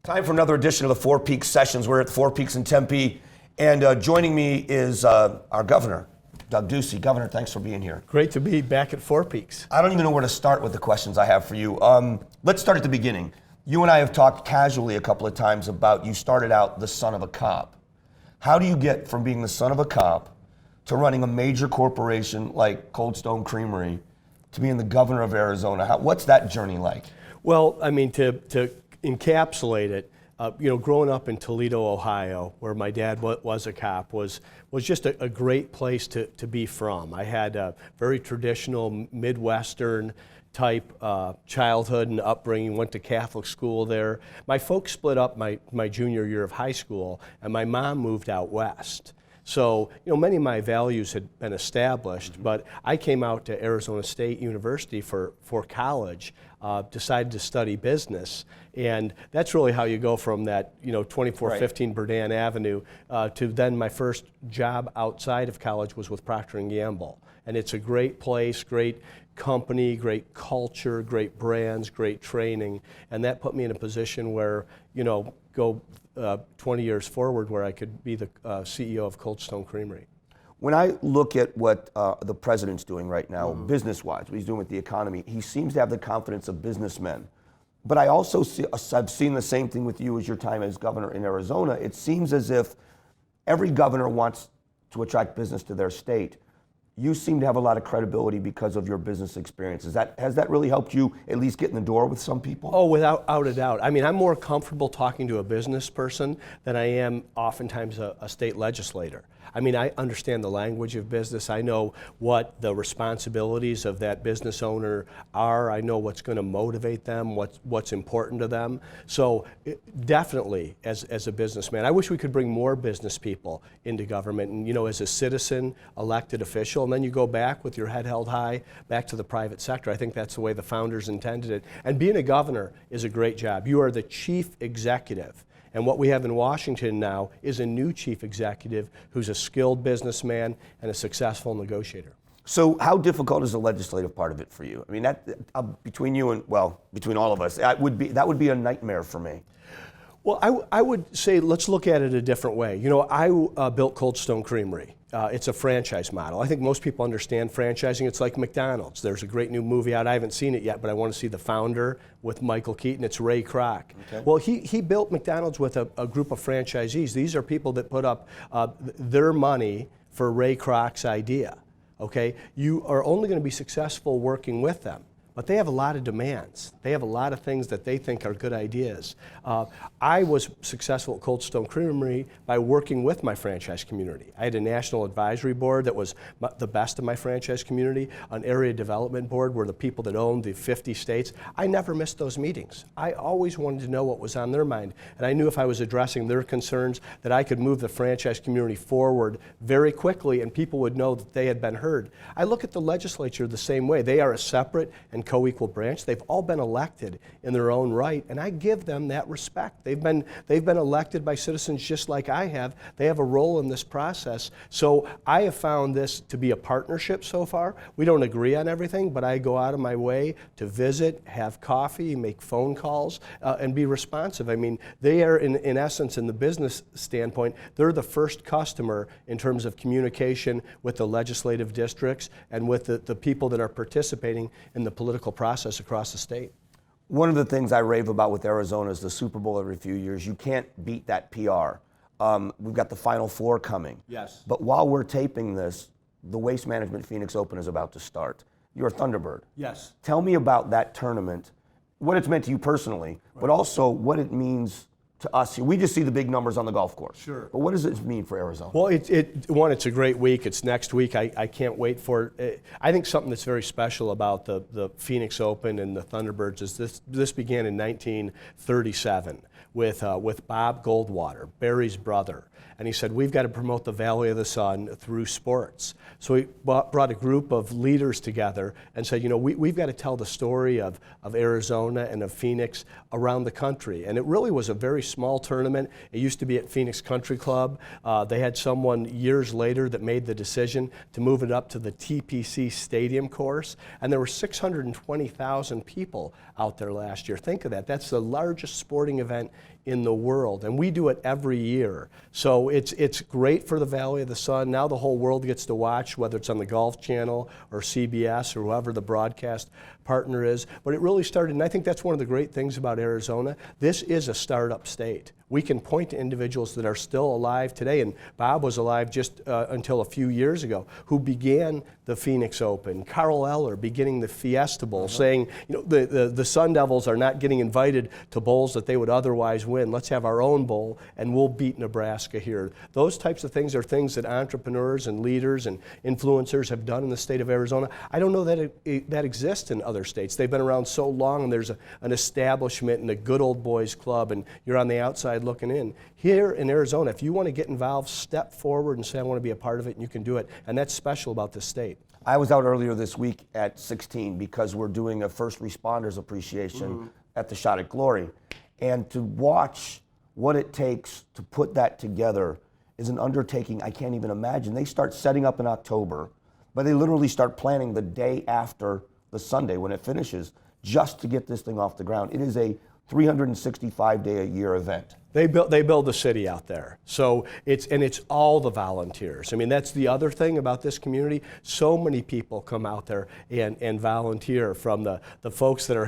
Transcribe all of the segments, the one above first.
Time for another edition of the Four Peaks Sessions. We're at Four Peaks in Tempe, and joining me is our governor, Doug Ducey. Governor, thanks for being here. Great to be back at Four Peaks. I don't even know where to start with the questions I have for you. Let's start at the beginning. You and I have talked casually a couple of times about you started out the son of a cop. How do you get from being the son of a cop to running a major corporation like Cold Stone Creamery to being the governor of Arizona? What's that journey like? Well, I mean, to encapsulate it, growing up in Toledo, Ohio, where my dad was a cop, was just a great place to be from. I had a very traditional Midwestern type childhood and upbringing, went to Catholic school there. My folks split up my junior year of high school, and my mom moved out west. So, many of my values had been established, but I came out to Arizona State University for college, decided to study business, and that's really how you go from that, 2415 Berdan Avenue to then my first job outside of college was with Procter & Gamble. And it's a great place, great company, great culture, great brands, great training, and that put me in a position where, go 20 years forward where I could be the CEO of Cold Stone Creamery. When I look at what the president's doing right now, business-wise, what he's doing with the economy, he seems to have the confidence of businessmen. But I also I've seen the same thing with you as your time as governor in Arizona. It seems as if every governor wants to attract business to their state. You seem to have a lot of credibility because of your business experience. Has that really helped you at least get in the door with some people? Oh, without a doubt. I mean, I'm more comfortable talking to a business person than I am oftentimes a state legislator. I mean, I understand the language of business. I know what the responsibilities of that business owner are. I know what's going to motivate them, what's important to them. So definitely, as a businessman, I wish we could bring more business people into government. And, as a citizen, elected official, and then you go back with your head held high back to the private sector. I think that's the way the founders intended it. And being a governor is a great job. You are the chief executive. And what we have in Washington now is a new chief executive who's a skilled businessman and a successful negotiator. So how difficult is the legislative part of it for you? I mean, between you and, between all of us, that would be a nightmare for me. Well, I would say let's look at it a different way. I built Cold Stone Creamery. It's a franchise model. I think most people understand franchising. It's like McDonald's. There's a great new movie out. I haven't seen it yet, but I want to see The Founder with Michael Keaton. It's Ray Kroc. Okay. Well, he built McDonald's with a group of franchisees. These are people that put up their money for Ray Kroc's idea. Okay, you are only going to be successful working with them. But they have a lot of demands. They have a lot of things that they think are good ideas. I was successful at Cold Stone Creamery by working with my franchise community. I had a national advisory board that was the best of my franchise community, an area development board where the people that owned the 50 states. I never missed those meetings. I always wanted to know what was on their mind. And I knew if I was addressing their concerns that I could move the franchise community forward very quickly and people would know that they had been heard. I look at the legislature the same way. They are a separate and co-equal branch. They've all been elected in their own right, and I give them that respect. They've been elected by citizens just like I have. They have a role in this process. So I have found this to be a partnership so far. We don't agree on everything, but I go out of my way to visit, have coffee, make phone calls, and be responsive. I mean, they are, in essence, in the business standpoint, they're the first customer in terms of communication with the legislative districts and with the people that are participating in the political process across the state. One of the things I rave about with Arizona is the Super Bowl every few years. You can't beat that PR. We've got the Final Four coming. Yes. But while we're taping this, the Waste Management Phoenix Open is about to start. You're a Thunderbird. Yes. Tell me about that tournament, what it's meant to you personally, but also what it means to us. We just see the big numbers on the golf course. Sure. But what does it mean for Arizona? Well, it's a great week. It's next week. I can't wait for it. I think something that's very special about the Phoenix Open and the Thunderbirds is this began in 1937 with Bob Goldwater, Barry's brother. And he said, we've got to promote the Valley of the Sun through sports. So he brought a group of leaders together and said, we've got to tell the story of Arizona and of Phoenix around the country. And it really was a very small tournament. It used to be at Phoenix Country Club. They had someone years later that made the decision to move it up to the TPC Stadium course, and there were 620,000 people out there last year. Think of that. That's the largest sporting event in the world, and we do it every year. So it's great for the Valley of the Sun. Now the whole world gets to watch, whether it's on the Golf Channel or CBS or whoever the broadcast partner is. But it really started, and I think that's one of the great things about Arizona. This is a startup state. We can point to individuals that are still alive today, and Bob was alive just until a few years ago, who began the Phoenix Open. Carl Eller beginning the Fiesta Bowl, saying, the Sun Devils are not getting invited to bowls that they would otherwise win. Let's have our own bowl, and we'll beat Nebraska here. Those types of things are things that entrepreneurs and leaders and influencers have done in the state of Arizona. I don't know that that exists in other states. They've been around so long, and there's an establishment and a good old boys club, and you're on the outside looking in. Here in Arizona, if you want to get involved, step forward and say, I want to be a part of it, and you can do it. And that's special about this state. I was out earlier this week at 16 because we're doing a first responders appreciation at the Shot at Glory. And to watch what it takes to put that together is an undertaking I can't even imagine. They start setting up in October, but they literally start planning the day after the Sunday when it finishes just to get this thing off the ground. It is a 365-day-a-year event. They build the city out there. So it's all the volunteers. I mean, that's the other thing about this community. So many people come out there and volunteer, from the folks that are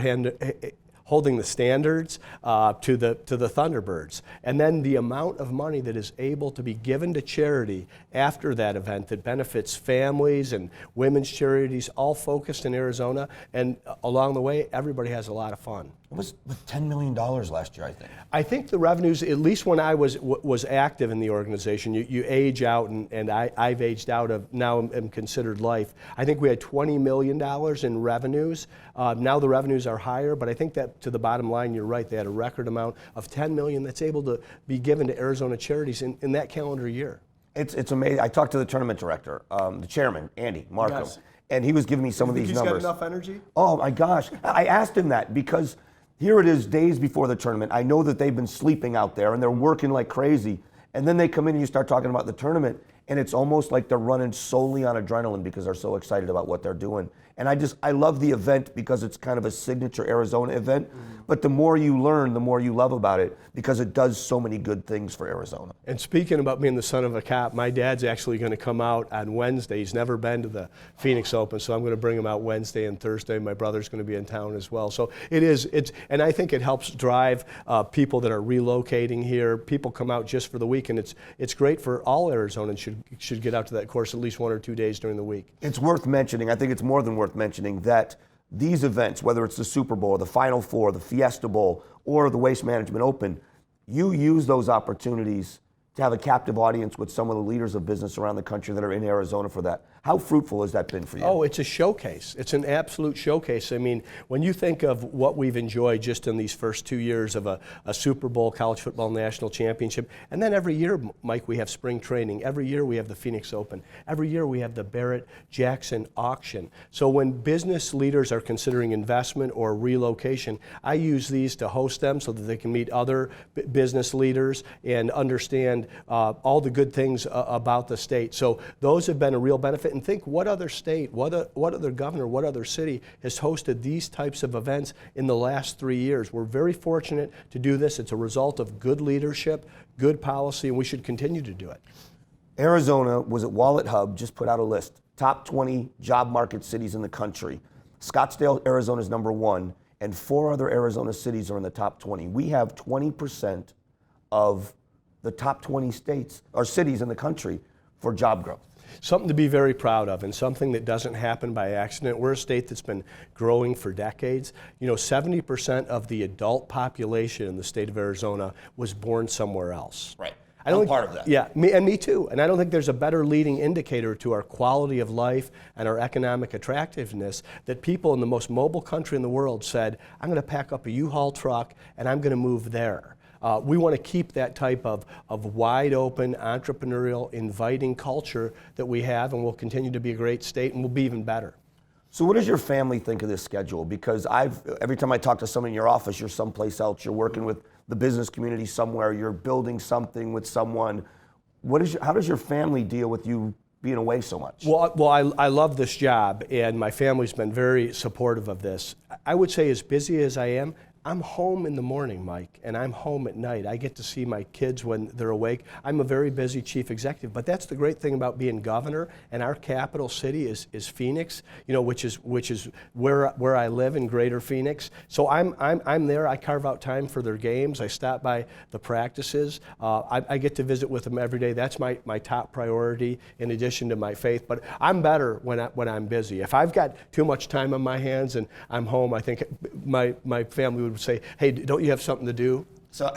holding the standards to the Thunderbirds. And then the amount of money that is able to be given to charity after that event that benefits families and women's charities, all focused in Arizona. And along the way, everybody has a lot of fun. It was $10 million last year, I think. I think the revenues, at least when I was active in the organization, you age out, and I've aged out of, now am considered life. I think we had $20 million in revenues. Now the revenues are higher, but I think that to the bottom line, you're right. They had a record amount of $10 million that's able to be given to Arizona charities in that calendar year. It's amazing. I talked to the tournament director, the chairman, Andy Markham, Yes. and he was giving me some of these numbers. He's got enough energy? Oh my gosh. I asked him that because here it is days before the tournament. I know that they've been sleeping out there and they're working like crazy. And then they come in and you start talking about the tournament, and it's almost like they're running solely on adrenaline because they're so excited about what they're doing. And I love the event because it's kind of a signature Arizona event. But the more you learn, the more you love about it, because it does so many good things for Arizona. And speaking about being the son of a cop, my dad's actually going to come out on Wednesday. He's never been to the Phoenix Open, so I'm going to bring him out Wednesday and Thursday. My brother's going to be in town as well. So and I think it helps drive people that are relocating here. People come out just for the week, and it's great for all Arizonans. Should get out to that course at least 1 or 2 days during the week. It's worth mentioning, I think it's more than worth mentioning, that these events, whether it's the Super Bowl, the Final Four, the Fiesta Bowl, or the Waste Management Open, you use those opportunities to have a captive audience with some of the leaders of business around the country that are in Arizona for that. How fruitful has that been for you? Oh, it's a showcase. It's an absolute showcase. I mean, when you think of what we've enjoyed just in these first 2 years of a Super Bowl, college football national championship, and then every year, Mike, we have spring training. Every year we have the Phoenix Open. Every year we have the BarrettJackson Auction. So when business leaders are considering investment or relocation, I use these to host them so that they can meet other business leaders and understand all the good things about the state. So those have been a real benefit. And think, what other state, what other governor, what other city has hosted these types of events in the last 3 years? We're very fortunate to do this. It's a result of good leadership, good policy, and we should continue to do it. Arizona was at Wallet Hub, just put out a list, top 20 job market cities in the country. Scottsdale, Arizona is number 1, and 4 other Arizona cities are in the top 20. We have 20% of the top 20 states or cities in the country for job growth. Something to be very proud of, and something that doesn't happen by accident. We're a state that's been growing for decades. 70% of the adult population in the state of Arizona was born somewhere else. Right. I'm part of that. Yeah, me too. And I don't think there's a better leading indicator to our quality of life and our economic attractiveness that people in the most mobile country in the world said, I'm going to pack up a U-Haul truck and I'm going to move there. We want to keep that type of wide open, entrepreneurial, inviting culture that we have, and we'll continue to be a great state, and we'll be even better. So what does your family think of this schedule? Because every time I talk to someone in your office, you're someplace else. You're working with the business community somewhere, you're building something with someone. How does your family deal with you being away so much? Well, I love this job, and my family's been very supportive of this. I would say, as busy as I am, I'm home in the morning, Mike, and I'm home at night. I get to see my kids when they're awake. I'm a very busy chief executive, but that's the great thing about being governor, and our capital city is Phoenix, which is where I live in Greater Phoenix. So I'm there. I carve out time for their games. I stop by the practices. I get to visit with them every day. That's my top priority in addition to my faith. But I'm better when I'm busy. If I've got too much time on my hands and I'm home, I think my family would say, hey, don't you have something to do? So,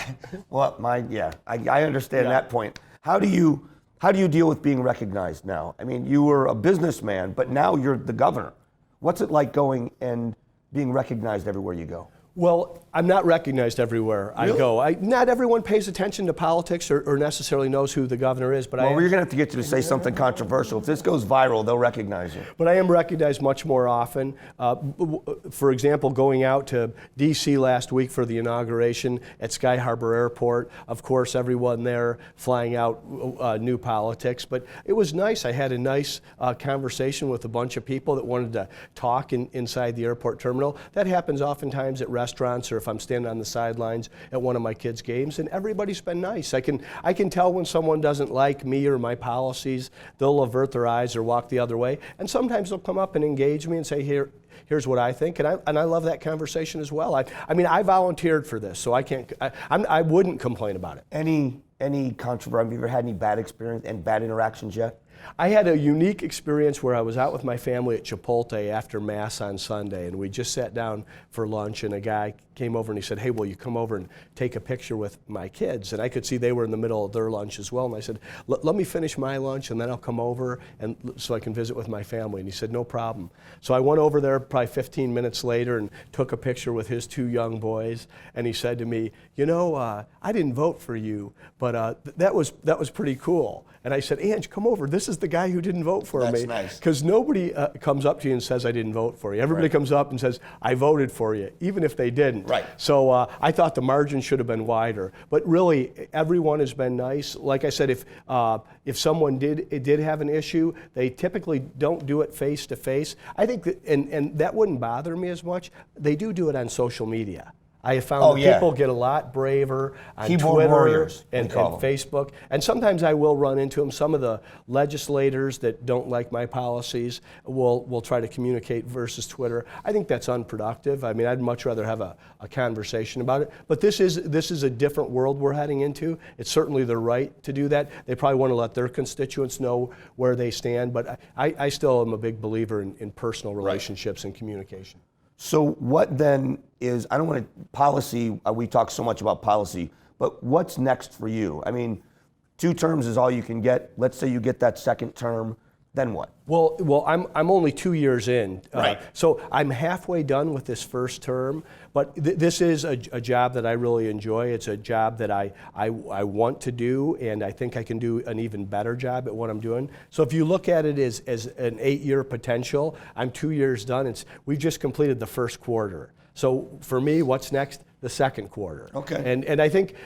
well, I understand that point. How do you deal with being recognized now? I mean, you were a businessman, but now you're the governor. What's it like going and being recognized everywhere you go? Well, I'm not recognized everywhere I go. Not everyone pays attention to politics or necessarily knows who the governor is. But we're going to have to get you to say something controversial. If this goes viral, they'll recognize you. But I am recognized much more often. For example, going out to D.C. last week for the inauguration at Sky Harbor Airport. Of course, everyone there flying out knew politics. But it was nice. I had a nice conversation with a bunch of people that wanted to talk inside the airport terminal. That happens oftentimes at restaurants, or if I'm standing on the sidelines at one of my kids' games, and everybody's been nice. I can tell when someone doesn't like me or my policies. They'll avert their eyes or walk the other way, and sometimes they'll come up and engage me and say, here's what I think, and I love that conversation as well. I mean, I volunteered for this, so I wouldn't complain about it. Any controversy? Have you ever had any bad experience and bad interactions yet? I had a unique experience where I was out with my family at Chipotle after Mass on Sunday, and we just sat down for lunch, and a guy came over and he said, hey, will you come over and take a picture with my kids? And I could see they were in the middle of their lunch as well, and I said, let me finish my lunch, and then I'll come over and so I can visit with my family. And he said, no problem. So I went over there probably 15 minutes later and took a picture with his two young boys, and he said to me, I didn't vote for you, but that was pretty cool. And I said, Ange, come over. This is the guy who didn't vote for me. That's nice. Because nobody comes up to you and says, I didn't vote for you. Everybody comes up and says, I voted for you, even if they didn't. Right. So I thought the margin should have been wider. But really, everyone has been nice. Like I said, if someone did have an issue, they typically don't do it face to face. I think that, and that wouldn't bother me as much. They do it on social media. I have found that people get a lot braver on Keyboard Twitter warriors, and Facebook. And sometimes I will run into them. Some of the legislators that don't like my policies will try to communicate versus Twitter. I think that's unproductive. I mean, I'd much rather have a conversation about it. But this is a different world we're heading into. It's certainly their right to do that. They probably want to let their constituents know where they stand. But I still am a big believer in personal relationships and communication. So what then is, I don't want to, policy, we talk so much about policy, but what's next for you? I mean, 2 terms is all you can get. Let's say you get that second term, then what? Well, I'm only 2 years in, right. So I'm halfway done with this first term. But this is a job that I really enjoy. It's a job that I want to do, and I think I can do an even better job at what I'm doing. So if you look at it as an 8-year potential, I'm 2 years done. We've just completed the first quarter. So for me, what's next? The second quarter. Okay. And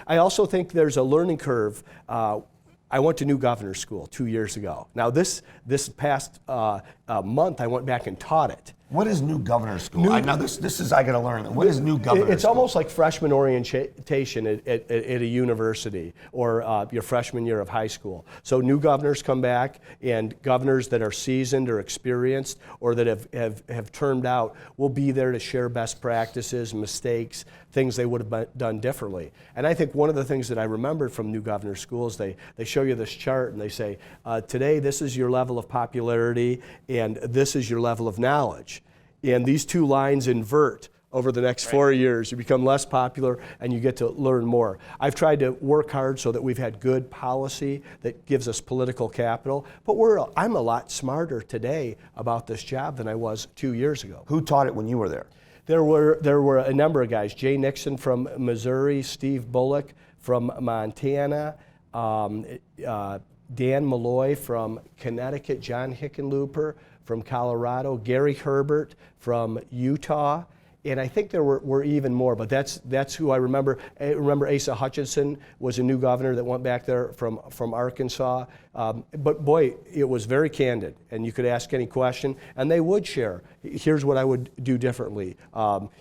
I also think there's a learning curve. I went to new governor's school 2 years ago. Now this past month, I went back and taught it. What is new governor's school? Now this is I got to learn. What is new governor's school? It's almost like freshman orientation at a university or your freshman year of high school. So new governors come back, and governors that are seasoned or experienced or that have turned out will be there to share best practices, mistakes, things they would have done differently. And I think one of the things that I remembered from new governor's school is they show you this chart and they say, today this is your level of popularity and this is your level of knowledge. And these 2 lines invert over the next 4 years. You become less popular and you get to learn more. I've tried to work hard so that we've had good policy that gives us political capital, but I'm a lot smarter today about this job than I was 2 years ago. Who taught it when you were there? There were a number of guys. Jay Nixon from Missouri, Steve Bullock from Montana, Dan Malloy from Connecticut, John Hickenlooper from Colorado, Gary Herbert from Utah, And I think there were even more, but that's who I remember. I remember Asa Hutchinson was a new governor that went back there from Arkansas. But boy, it was very candid, and you could ask any question, and they would share. Here's what I would do differently.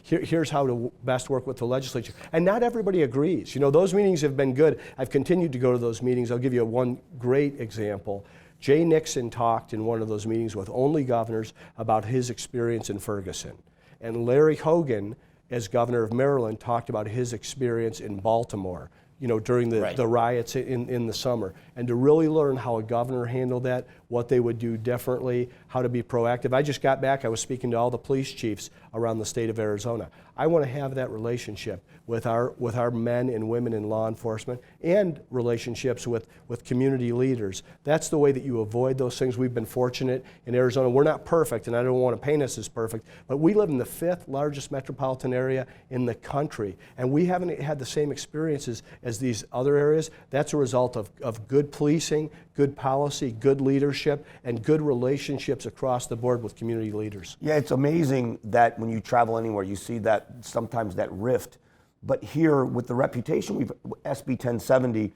Here's how to best work with the legislature. And not everybody agrees. You know, those meetings have been good. I've continued to go to those meetings. I'll give you one great example. Jay Nixon talked in one of those meetings with only governors about his experience in Ferguson. And Larry Hogan, as governor of Maryland, talked about his experience in Baltimore, you know, during the riots in the summer. And to really learn how a governor handled that, what they would do differently, how to be proactive. I just got back, I was speaking to all the police chiefs around the state of Arizona. I want to have that relationship with our men and women in law enforcement and relationships with community leaders. That's the way that you avoid those things. We've been fortunate in Arizona. We're not perfect, and I don't want to paint us as perfect, but we live in the 5th largest metropolitan area in the country, and we haven't had the same experiences as these other areas. That's a result of good policing, good policy, good leadership, and good relationships across the board with community leaders. Yeah, it's amazing that when you travel anywhere, you see that sometimes that rift. But here, with the reputation we've SB 1070,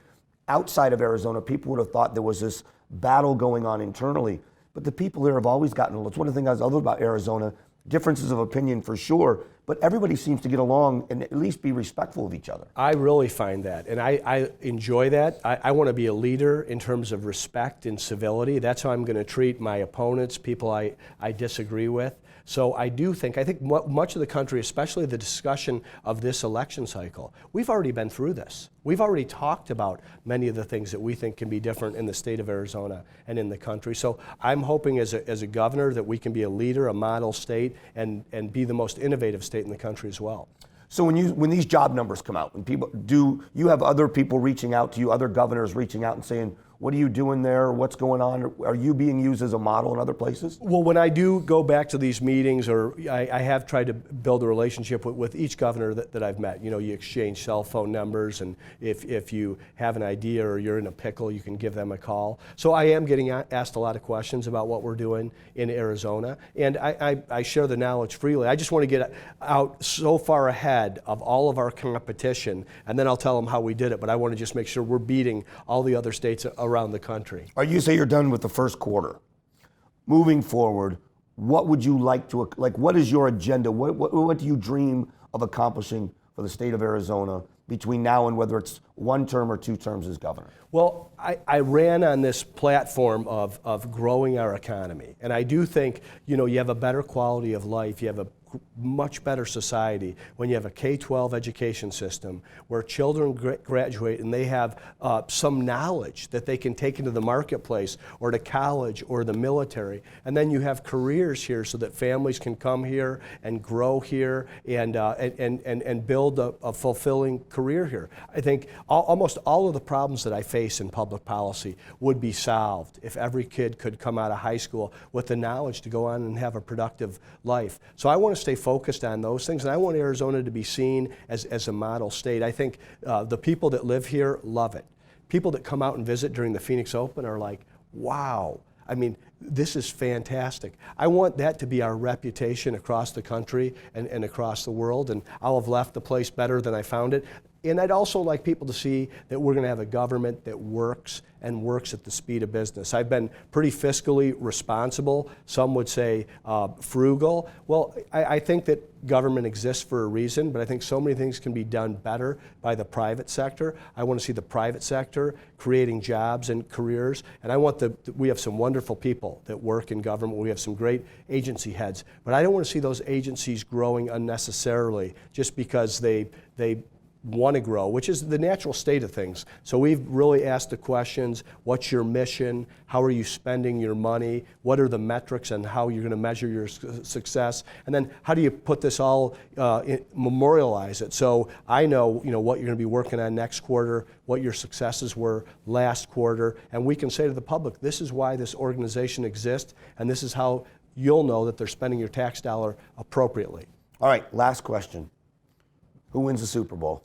outside of Arizona, people would have thought there was this battle going on internally. But the people there have always gotten along. It's one of the things I love about Arizona, differences of opinion for sure, but everybody seems to get along and at least be respectful of each other. I really find that, and I enjoy that. I want to be a leader in terms of respect and civility. That's how I'm going to treat my opponents, people I disagree with. So I think much of the country, especially the discussion of this election cycle, we've already been through this. We've already talked about many of the things that we think can be different in the state of Arizona and in the country. So I'm hoping as a governor that we can be a leader, a model state, and be the most innovative state in the country as well. So when these job numbers come out, do you have other people reaching out to you, other governors reaching out and saying, what are you doing there? What's going on? Are you being used as a model in other places? Well, when I do go back to these meetings, or I have tried to build a relationship with each governor that I've met. You know, you exchange cell phone numbers, and if you have an idea or you're in a pickle, you can give them a call. So I am getting asked a lot of questions about what we're doing in Arizona, and I share the knowledge freely. I just want to get out so far ahead of all of our competition, and then I'll tell them how we did it, but I want to just make sure we're beating all the other states around the country. You say you're done with the first quarter. Moving forward, what would you like to, what is your agenda? What do you dream of accomplishing for the state of Arizona between now and whether it's 1 term or 2 terms as governor? Well, I ran on this platform of growing our economy. And I do think, you know, you have a better quality of life, you have a much better society when you have a K-12 education system where children graduate and they have some knowledge that they can take into the marketplace or to college or the military. And then you have careers here so that families can come here and grow here and build a fulfilling career here. I think almost all of the problems that I face in public policy would be solved if every kid could come out of high school with the knowledge to go on and have a productive life. So I want to stay focused on those things, and I want Arizona to be seen as a model state. I think the people that live here love it. People that come out and visit during the Phoenix Open are like, wow, I mean, this is fantastic. I want that to be our reputation across the country and across the world, and I'll have left the place better than I found it. And I'd also like people to see that we're going to have a government that works and works at the speed of business. I've been pretty fiscally responsible. Some would say frugal. Well, I think that government exists for a reason, but I think so many things can be done better by the private sector. I want to see the private sector creating jobs and careers, and I want we have some wonderful people that work in government. We have some great agency heads, but I don't want to see those agencies growing unnecessarily just because they want to grow, which is the natural state of things. So we've really asked the questions, what's your mission? How are you spending your money? What are the metrics and how you're going to measure your success? And then how do you put this all, memorialize it? So I know, what you're going to be working on next quarter, what your successes were last quarter, and we can say to the public, this is why this organization exists, and this is how you'll know that they're spending your tax dollar appropriately. All right, last question. Who wins the Super Bowl?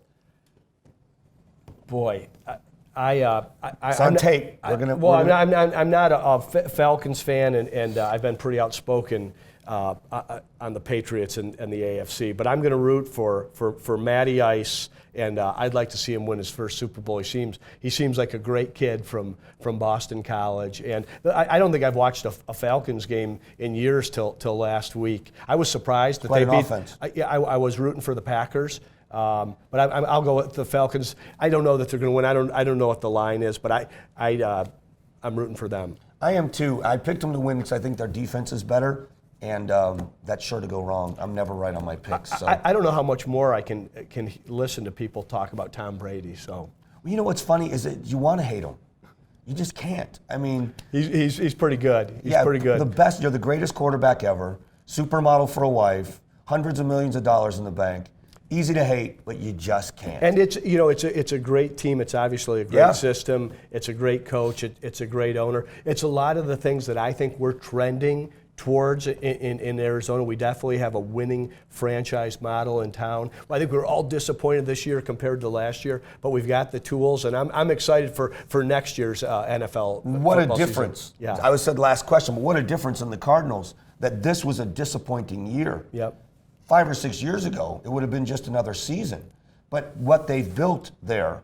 Boy, it's on tape. I'm not a Falcons fan, and I've been pretty outspoken on the Patriots and the AFC. But I'm going to root for Matty Ice, and I'd like to see him win his first Super Bowl. He seems like a great kid from Boston College, and I don't think I've watched a Falcons game in years till last week. I was surprised that Quite they an beat. offense. I was rooting for the Packers. But I'll go with the Falcons. I don't know that they're going to win. I don't know what the line is, but I'm rooting for them. I am too. I picked them to win because I think their defense is better, and that's sure to go wrong. I'm never right on my picks. So. I don't know how much more I can listen to people talk about Tom Brady. So, Well, you know what's funny is that you want to hate him, you just can't. I mean, he's pretty good. He's pretty good. The best. You're the greatest quarterback ever. Supermodel for a wife. Hundreds of millions of dollars in the bank. Easy to hate, but you just can't. And it's a great team. It's obviously a great system. It's a great coach. It's a great owner. It's a lot of the things that I think we're trending towards in Arizona. We definitely have a winning franchise model in town. I think we're all disappointed this year compared to last year, but we've got the tools, and I'm excited for next year's NFL. What a difference! Season. Yeah, I was said last question, but what a difference in the Cardinals that this was a disappointing year. Yep. 5 or 6 years ago, it would have been just another season. But what they've built there,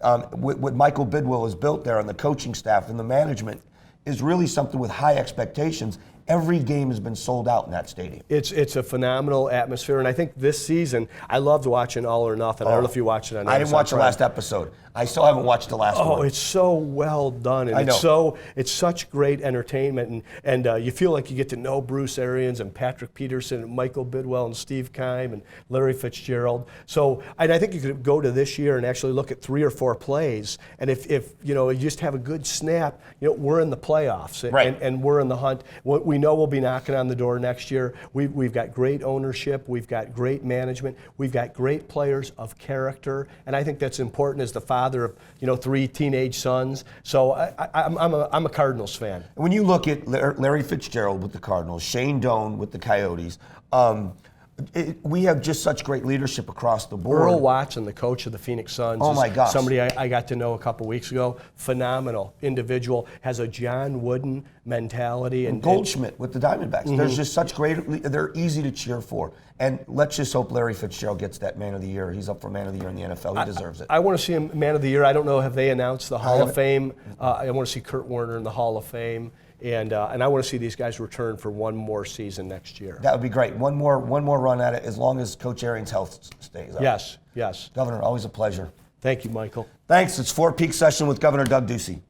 what Michael Bidwill has built there, and the coaching staff and the management, is really something with high expectations. Every game has been sold out in that stadium. It's a phenomenal atmosphere, and I think this season, I loved watching All or Nothing. I don't know if you watched it on I didn't watch the last episode. I still haven't watched the last one. Oh, it's so well done, and I know. it's such great entertainment, and you feel like you get to know Bruce Arians and Patrick Peterson and Michael Bidwill and Steve Keim and Larry Fitzgerald. So, and I think you could go to this year and actually look at 3 or 4 plays, and if you just have a good snap, we're in the playoffs, right. and we're in the hunt. We know we'll be knocking on the door next year. We've got great ownership, we've got great management, we've got great players of character, and I think that's important as the father of 3 teenage sons. So I'm a Cardinals fan. When you look at Larry Fitzgerald with the Cardinals, Shane Doan with the Coyotes, we have just such great leadership across the board. Earl Watson, the coach of the Phoenix Suns, oh my gosh, somebody I got to know a couple weeks ago. Phenomenal individual, has a John Wooden mentality. And Goldschmidt with the Diamondbacks. Mm-hmm. There's just such great. They're easy to cheer for. And let's just hope Larry Fitzgerald gets that Man of the Year. He's up for Man of the Year in the NFL. He deserves it. I want to see him Man of the Year. I don't know, have they announced the Hall of Fame? I want to see Kurt Warner in the Hall of Fame. And I want to see these guys return for one more season next year. That would be great. One more run at it, as long as Coach Arians' health stays up. Yes. Governor, always a pleasure. Thank you, Michael. Thanks. It's Four Peaks Session with Governor Doug Ducey.